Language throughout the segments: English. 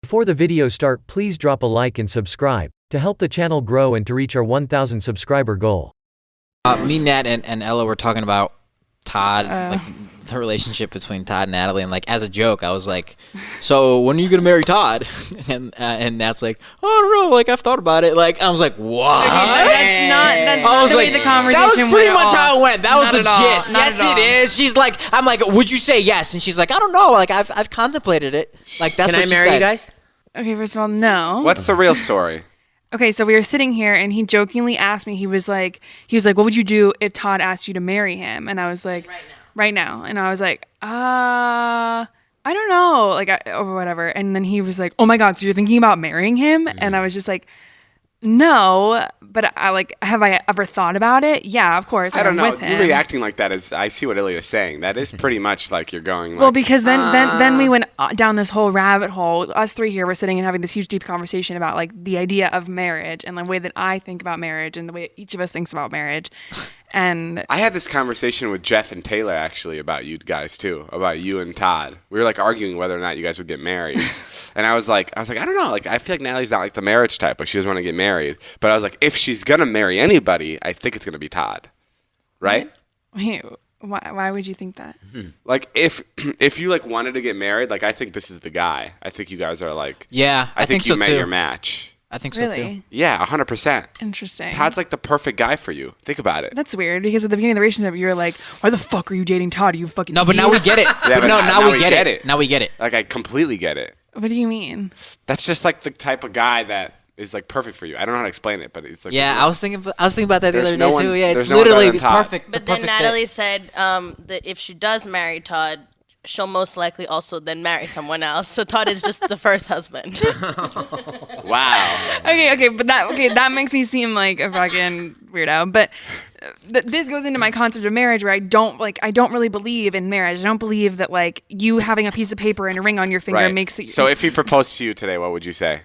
Before the video start, please drop a like and subscribe to help the channel grow and to reach our 1,000 subscriber goal. Me, Nat, and Ella were talking about Todd, like the relationship between Todd and Natalie, and like as a joke, I was like, "So when are you gonna marry Todd?" And Nat's like, "Oh, I don't know. Like I've thought about it." Like I was like, "What?" That's not the way the conversation that was pretty went much at all. how it went. That was Not the at all. gist. Not Yes, at all. it is. She's like, I'm like, "Would you say yes?" And she's like, "I don't know. Like I've contemplated it. Like that's Can what I she marry said." you guys? Okay, first of all, no. What's the real story? Okay, so we were sitting here, and he jokingly asked me. He was like, "What would you do if Todd asked you to marry him?" And I was like, "Right now." And I was like, I don't know, like, or whatever. And then he was like, "Oh my God, so you're thinking about marrying him?" And I was just like, "No, but have I ever thought about it? Yeah, of course. I don't know. With him. You reacting like that is, I see what Ilya is saying. That is pretty much like you're going like, Well, because then we went down this whole rabbit hole. Us three here were sitting and having this huge, deep conversation about like the idea of marriage and the way that I think about marriage and the way each of us thinks about marriage. And I had this conversation with Jeff and Taylor actually about you guys too, about you and Todd. We were like arguing whether or not you guys would get married. And I was like, I don't know. Like, I feel like Natalie's not like the marriage type. Like, she doesn't want to get married. But I was like, if she's going to marry anybody, I think it's going to be Todd. Right? wait, why would you think that? Like, if you, like, wanted to get married, like, I think this is the guy. I think you guys are, like... Yeah, I think you so met too. your match. I think so too. Really? Yeah, 100%. Interesting. Todd's, like, the perfect guy for you. Think about it. That's weird because at the beginning of the relationship, you were like, "Why the fuck are you dating Todd? Are you fucking No, but now we get it. Yeah, but now we get it. Now we get it. Like, I completely get it. What do you mean? That's just, like, the type of guy that is, like, perfect for you. I don't know how to explain it, but it's, like... Yeah, I was thinking about that the There's other no day one- too. Yeah, it's there's no one better literally than Todd. perfect. But then Natalie said that if she does marry Todd, she'll most likely also then marry someone else. So Todd is just the first husband. Wow. Okay, but that makes me seem like a fucking weirdo. But this goes into my concept of marriage, where I don't really believe in marriage. I don't believe that like you having a piece of paper and a ring on your finger Right. makes it. So if he proposed to you today, what would you say?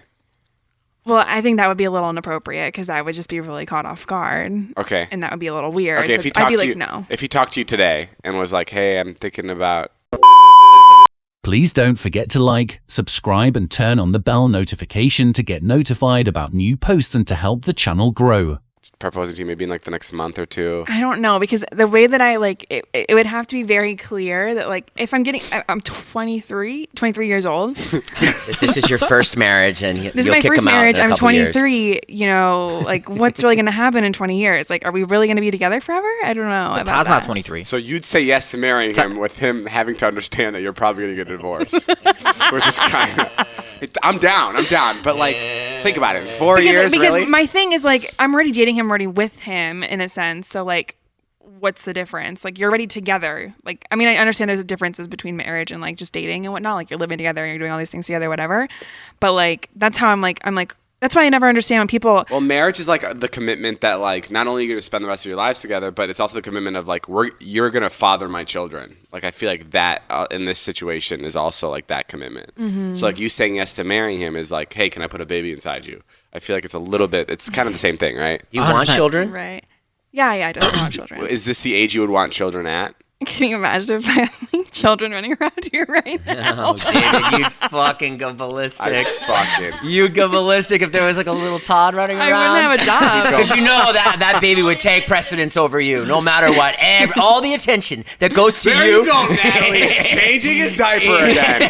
Well, I think that would be a little inappropriate because I would just be really caught off guard. Okay. And that would be a little weird. Okay, So if he I'd talked be to like, you, no. if he talked to you today and was like, "Hey, I'm thinking about..." Please don't forget to like, subscribe and turn on the bell notification to get notified about new posts and to help the channel grow. Proposing to you maybe in like the next month or two. I don't know because the way that I like it would have to be very clear that like if I'm 23 years old. If this is your first marriage and This is you'll my kick first him out marriage. in a I'm couple years. 23. You know, like what's really going to happen in 20 years? Like, are we really going to be together forever? I don't know. But about Todd's not that. 23. So you'd say yes to marrying him with him having to understand that you're probably going to get a divorce. Which is kind of... I'm down. But like, think about it. 4 years, because really? my thing is like I'm already dating him, already with him in a sense. So like, what's the difference? Like you're already together. Like I mean, I understand there's differences between marriage and like just dating and whatnot. Like you're living together and you're doing all these things together, whatever. But like that's how I'm like that's why I never understand when people. Well, marriage is like the commitment that like not only are you going to spend the rest of your lives together, but it's also the commitment of like you're going to father my children. Like I feel like that in this situation is also like that commitment. Mm-hmm. So like you saying yes to marrying him is like, hey, can I put a baby inside you? I feel like it's a little bit. It's kind of the same thing, right? You want 100%. children? Right. Yeah, I don't want children. Is this the age you would want children at? Can you imagine if I had like, children running around here right now? Oh, David, you'd fucking go ballistic. Fucking. You'd go ballistic if there was like a little Todd running I around. wouldn't have a job. Because you know that baby would take precedence over you, no matter what. All the attention that goes to There you. you go, Natalie. Changing his diaper again.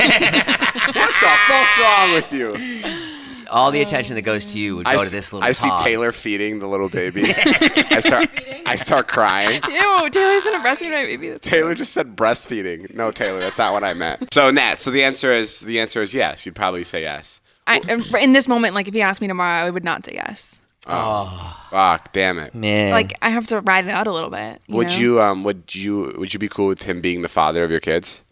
What the fuck's wrong with you? All the attention that goes to you would go to this little I Todd. see Taylor feeding the little baby. I start crying. Ew, Taylor's gonna breastfeed my baby. That's Taylor just said breastfeeding. No, Taylor, that's not what I meant. So Nat, the answer is yes. You'd probably say yes. in this moment, like if you asked me tomorrow, I would not say yes. Oh, fuck, damn it. Man. Like I have to ride it out a little bit. Would you be cool with him being the father of your kids?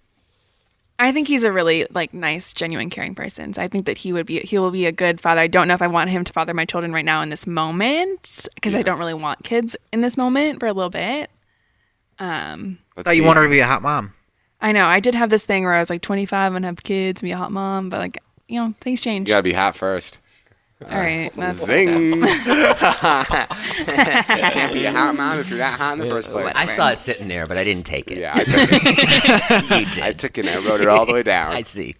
I think he's a really like nice, genuine, caring person. So I think that he will be a good father. I don't know if I want him to father my children right now in this moment because I don't really want kids in this moment for a little bit. I thought you wanted her to be a hot mom. I know. I did have this thing where I was like 25 and have kids, be a hot mom, but like things change. You gotta be hot first. All right. That's Zing. Can't be a hot mom if you're not hot in the first place. I saw it sitting there, but I didn't take it. Yeah, I took it. You did. I took it and I wrote it all the way down. I see.